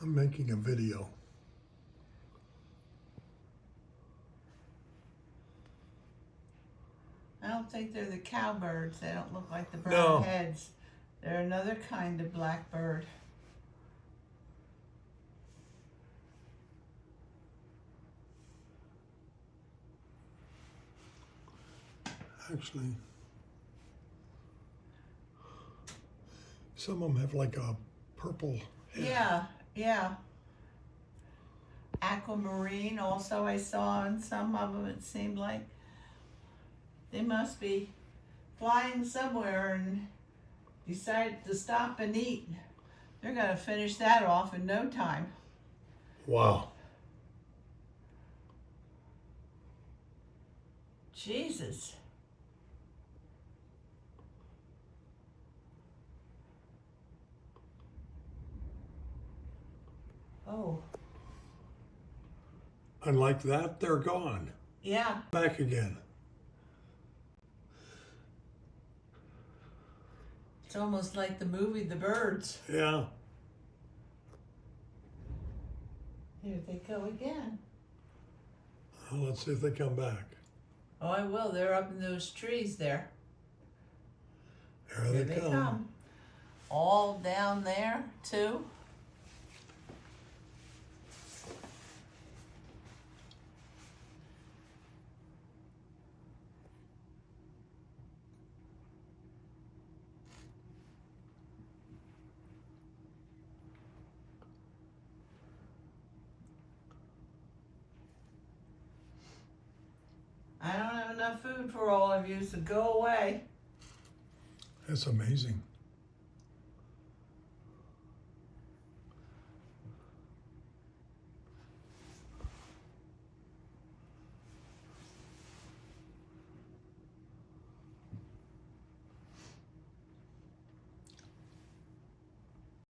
I'm making a video. I don't think they're the cowbirds. They don't look like the brown No. heads. They're another kind of blackbird. Actually, some of them have like a purple head. Yeah, yeah. Aquamarine also I saw in some of them. It seemed like they must be flying somewhere and decided to stop and eat. They're going to finish that off in no time. Wow. Jesus. Oh, And like that, they're gone. yeah. Back again. It's almost like the movie The Birds. Yeah. Here they go again. Well, let's see if they come back. Oh, I will. They're up in those trees there. There Here they they come. come. All down there, too. I don't have enough food for all of you, so go away. That's amazing.